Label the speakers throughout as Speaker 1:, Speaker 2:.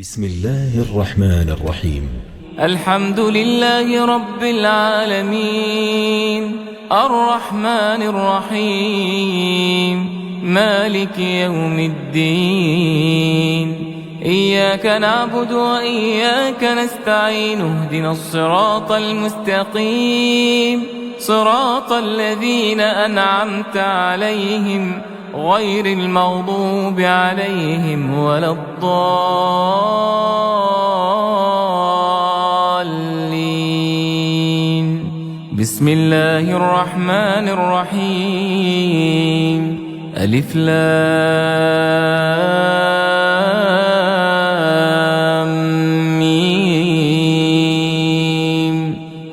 Speaker 1: بسم الله الرحمن الرحيم.
Speaker 2: الحمد لله رب العالمين الرحمن الرحيم مالك يوم الدين. إياك نعبد وإياك نستعين، اهدنا الصراط المستقيم، صراط الذين أنعمت عليهم غير المغضوب عليهم ولا الضالين. بسم الله الرحمن الرحيم. ألف لام ميم.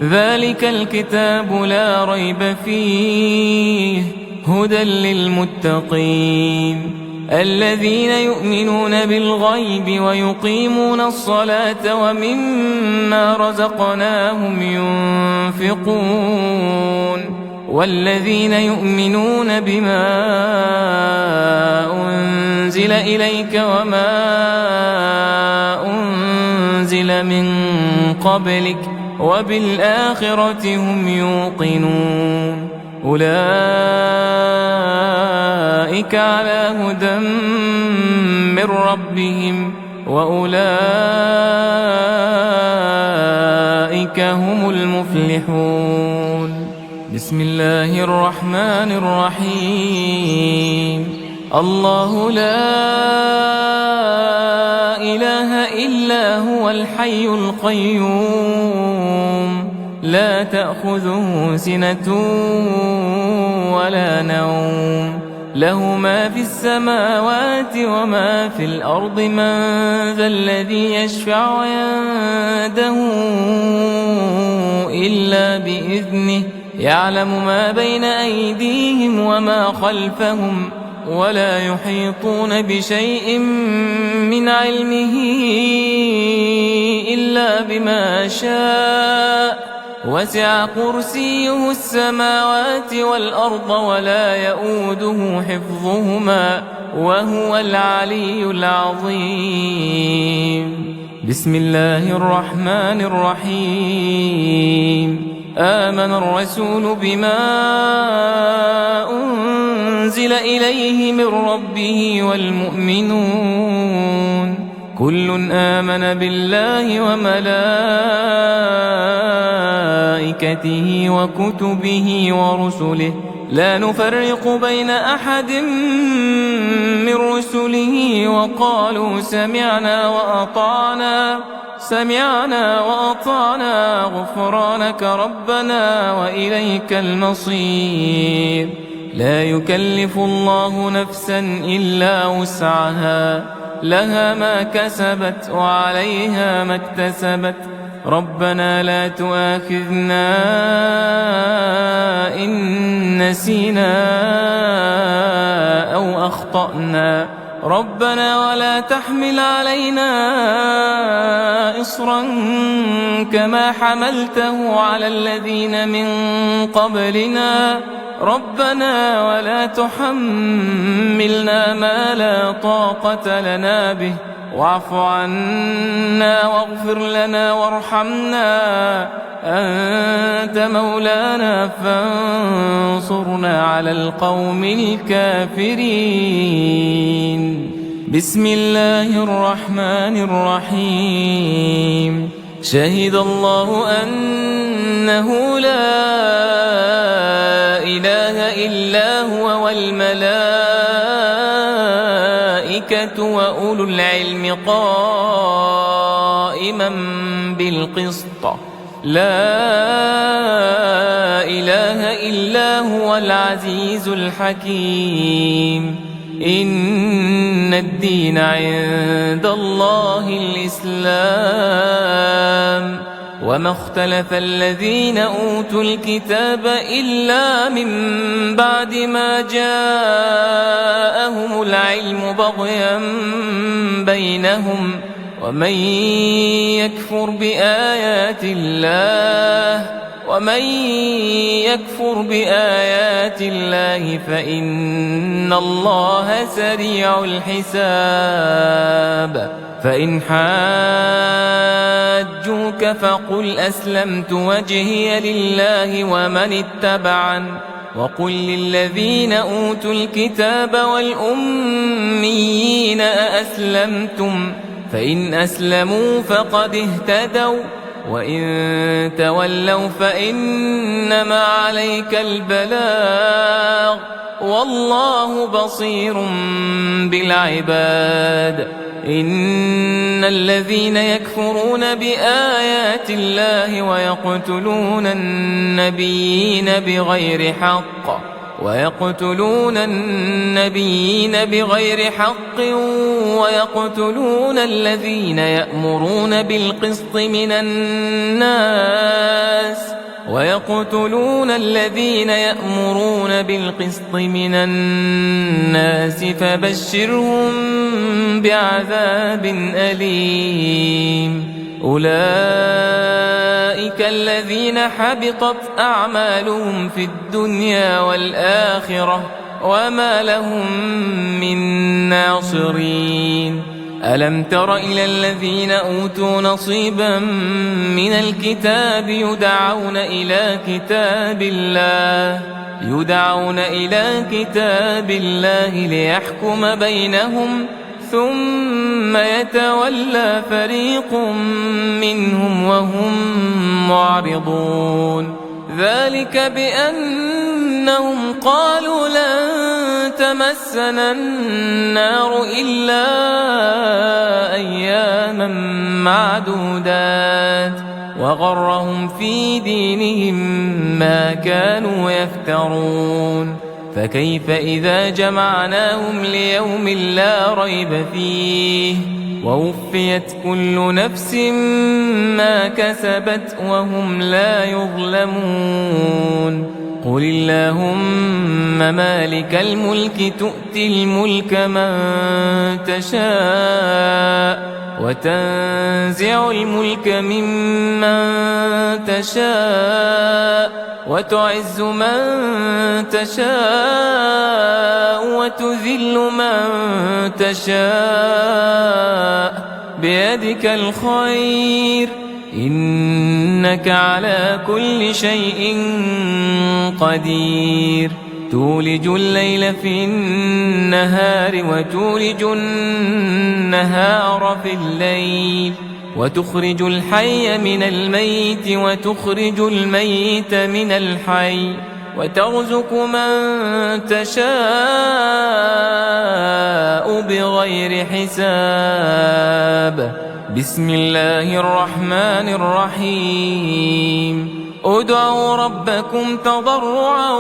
Speaker 2: ذلك الكتاب لا ريب فيه هدى للمتقين الذين يؤمنون بالغيب ويقيمون الصلاة ومما رزقناهم ينفقون والذين يؤمنون بما أنزل إليك وما أنزل من قبلك وبالآخرة هم يوقنون. أولئك على هدى من ربهم وأولئك هم المفلحون. بسم الله الرحمن الرحيم. الله لا إله إلا هو الحي القيوم لا تأخذه سنة ولا نوم، له ما في السماوات وما في الأرض. من ذا الذي يشفع عنده إلا بإذنه، يعلم ما بين أيديهم وما خلفهم ولا يحيطون بشيء من علمه إلا بما شاء. وسع كرسيه السماوات والأرض ولا يؤوده حفظهما وهو العلي العظيم. بسم الله الرحمن الرحيم. آمن الرسول بما أنزل إليه من ربه والمؤمنون كل آمن بالله وملائكته وكتبه ورسله لا نفرق بين أحد من رسله وقالوا سمعنا وأطعنا غفرانك ربنا وإليك المصير. لا يكلف الله نفسا إلا وسعها، لها ما كسبت وعليها ما اكتسبت. ربنا لا تؤاخذنا إن نسينا أو أخطأنا. ربنا ولا تحمل علينا إصرا كما حملته على الذين من قبلنا. ربنا ولا تحملنا ما لا طاقة لنا به، واعف عنا واغفر لنا وارحمنا، أنت مولانا فانصرنا على القوم الكافرين. بسم الله الرحمن الرحيم. شهد الله أنه لا إله إلا هو والملائكة وأولو العلم قائما بالقسط. لا إله إلا هو العزيز الحكيم. إن الدين عند الله الإسلام. وما اختلف الذين أوتوا الكتاب إلا من بعد ما جاءهم العلم بغيا بينهم. ومن يكفر بآيات الله فإن الله سريع الحساب. فإن حاجوك فقل أسلمت وجهي لله ومن اتبعن وقل للذين أوتوا الكتاب والأميين أأسلمتم فإن أسلموا فقد اهتدوا وإن تولوا فإنما عليك البلاغ والله بصير بالعباد إن الذين يكفرون بآيات الله ويقتلون النبيين بغير حق ويقتلون الذين يأمرون بالقسط من الناس فبشرهم بعذاب أليم أولئك الذين حبطت أعمالهم في الدنيا والآخرة وما لهم من ناصرين ألم تر إلى الذين أوتوا نصيبا من الكتاب يدعون إلى كتاب الله ليحكم بينهم ثم يتولى فريق منهم وهم معرضون ذلك بأنهم قالوا لن تمسنا النار إلا أياما معدودات وغرهم في دينهم ما كانوا يفترون فكيف إذا جمعناهم ليوم لا ريب فيه ووفيت كل نفس ما كسبت وهم لا يظلمون قل اللهم مالك الملك تؤتي الملك من تشاء وتنزع الملك ممن تشاء وتعز من تشاء وتذل من تشاء بيدك الخير إنك على كل شيء قدير تولج الليل في النهار وتولج النهار في الليل وتخرج الحي من الميت وتخرج الميت من الحي وترزق من تشاء بغير حساب بسم الله الرحمن الرحيم ادعوا ربكم تضرعا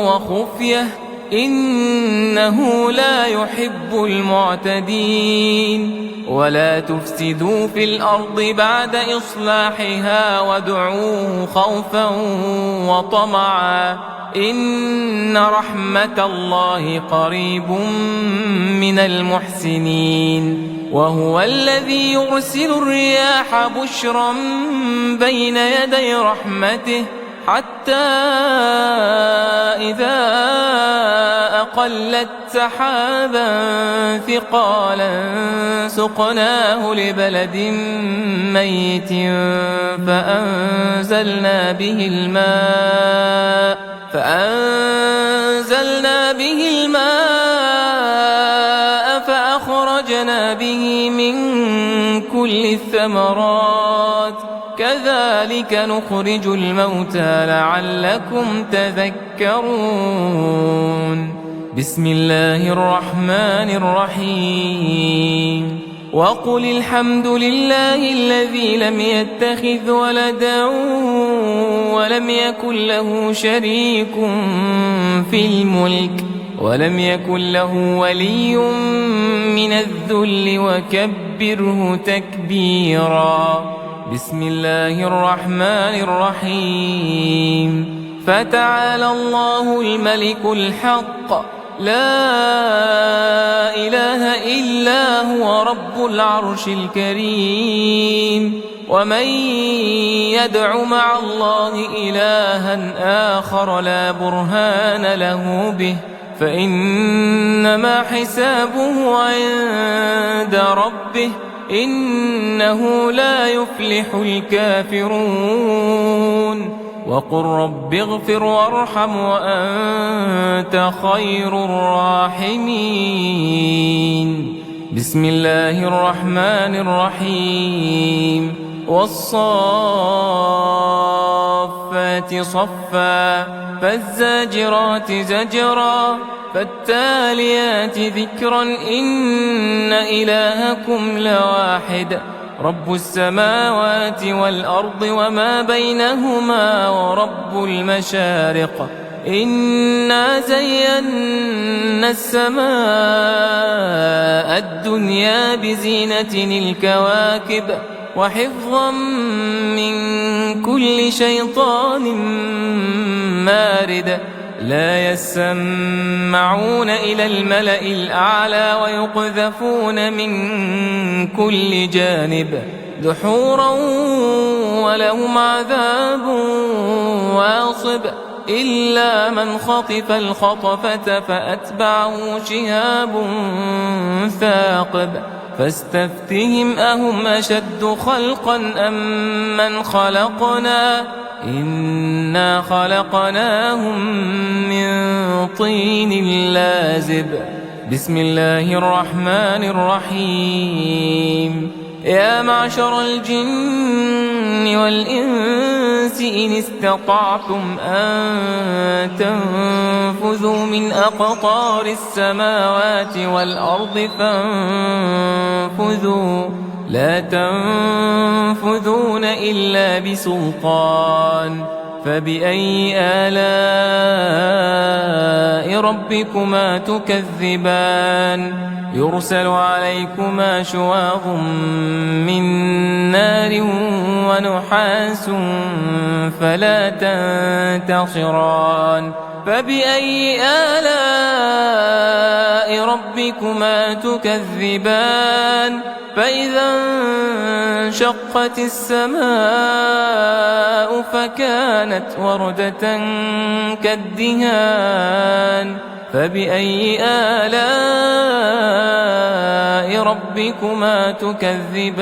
Speaker 2: وخفية إنه لا يحب المعتدين ولا تفسدوا في الأرض بعد إصلاحها وادعوه خوفا وطمعا إن رحمة الله قريب من المحسنين وهو الذي يرسل الرياح بشرا بين يدي رحمته حتى إذا أقلت سحابا ثقالا سقناه لبلد ميت فأنزلنا به الماء فأخرجنا به من كل الثمرات كذلك نخرج الموتى لعلكم تذكرون بسم الله الرحمن الرحيم وقل الحمد لله الذي لم يتخذ ولدا ولم يكن له شريك في الملك ولم يكن له ولي من الذل وكبره تكبيرا بسم الله الرحمن الرحيم فتعالى الله الملك الحق لا إله إلا هو رب العرش الكريم ومن يدع مع الله إلها آخر لا برهان له به فإنما حسابه عند ربه إنه لا يفلح الكافرون وقل رب اغفر وارحم وأنت خير الراحمين بسم الله الرحمن الرحيم والصافات صفا فالزاجرات زجرا فالتاليات ذكرا إن إلهكم لواحد رب السماوات والأرض وما بينهما ورب المشارق إنا زينا السماء الدنيا بزينة الكواكب وحفظا من كل شيطان مارد لا يسمعون إلى الملأ الأعلى ويقذفون من كل جانب دحورا ولهم عذاب واصب إلا من خطف الخطفة فأتبعه شهاب ثاقب فاستفتهم أهم أشد خلقا أم من خلقنا إنا خلقناهم من طين لازب بسم الله الرحمن الرحيم يا معشر الجن والإنس إن استطعتم أن تنفذوا من أقطار السماوات والأرض فانفذوا لا تنفذون إلا بسلطان فبأي آلاء ربكما تكذبان يرسل عليكما شواظ من نار ونحاس فلا تنتصران فبأي آلاء ربكما تكذبان فإذا انشقت السماء فكانت وردة كالدهان فبأي آلاء ربكما تكذبان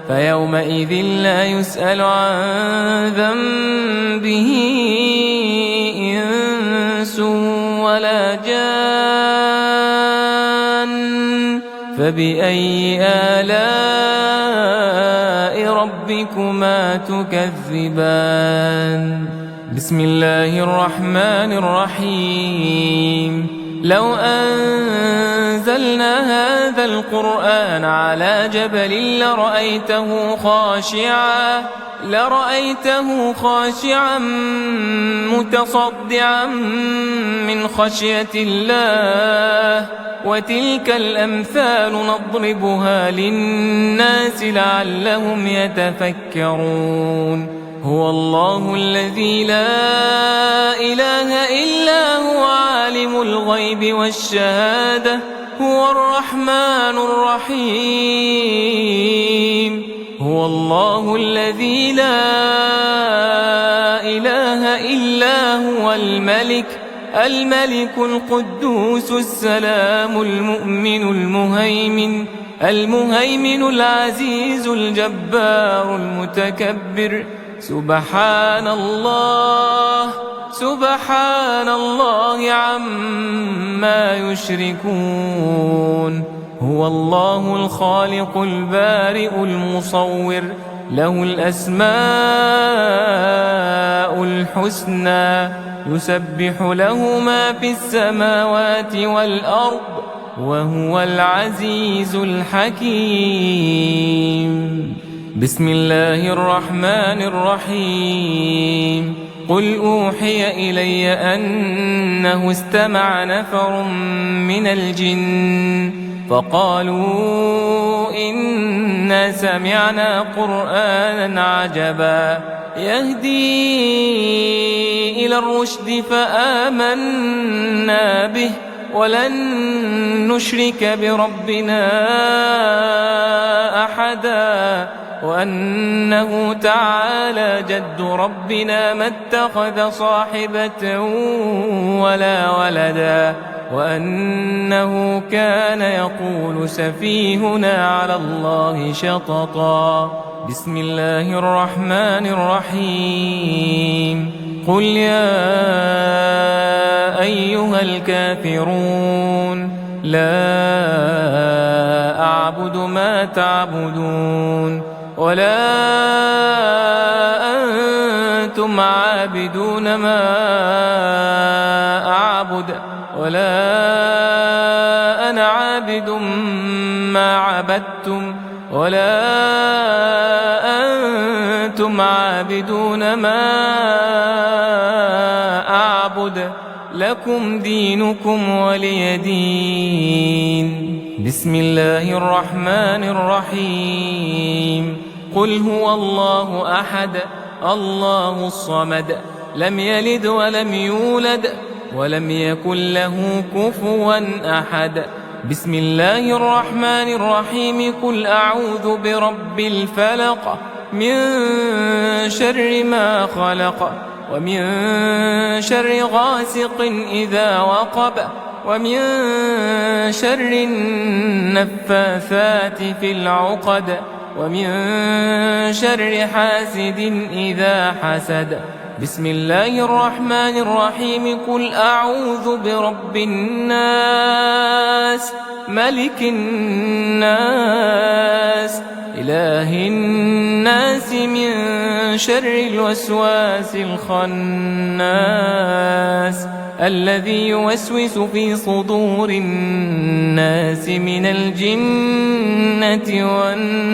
Speaker 2: فيومئذ لا يسأل عن ذنبه إنس ولا جان فبأي آلاء ربكما تكذبان بسم الله الرحمن الرحيم لو أنزلنا هذا القرآن على جبل لرأيته خاشعا متصدعا من خشية الله وتلك الأمثال نضربها للناس لعلهم يتفكرون هو الله الذي لا إله إلا هو عالم الغيب والشهادة هو الرحمن الرحيم هو الله الذي لا إله إلا هو الملك القدوس السلام المؤمن المهيمن العزيز الجبار المتكبر سبحان الله عما يشركون هو الله الخالق البارئ المصور له الأسماء الحسنى يسبح له ما في السماوات والأرض وهو العزيز الحكيم بسم الله الرحمن الرحيم قل أوحي إلي أنه استمع نفر من الجن فقالوا إنا سمعنا قرآنا عجبا يهدي إلى الرشد فآمنا به ولن نشرك بربنا أحدا وأنه تعالى جد ربنا ما اتخذ صاحبة ولا ولدا وأنه كان يقول سفيهنا على الله شططا. بسم الله الرحمن الرحيم. قل يا أيها الكافرون لا أعبد ما تعبدون ولا أنتم عابدون ما أعبد ولا أنا عابد ما عبدتم ولا أنتم عابدون ما أعبد لكم دينكم ولي دين. بسم الله الرحمن الرحيم. قل هو الله أحد الله الصمد لم يلد ولم يولد ولم يكن له كفوا أحد. بسم الله الرحمن الرحيم. قل أعوذ برب الفلق من شر ما خلق ومن شر غاسق إذا وقب ومن شر النفاثات في العقد ومن شر حاسد إذا حسد. بسم الله الرحمن الرحيم. قل أعوذ برب الناس ملك الناس إله الناس من شر الوسواس الخناس الذي يوسوس في صدور الناس من الجنة والناس.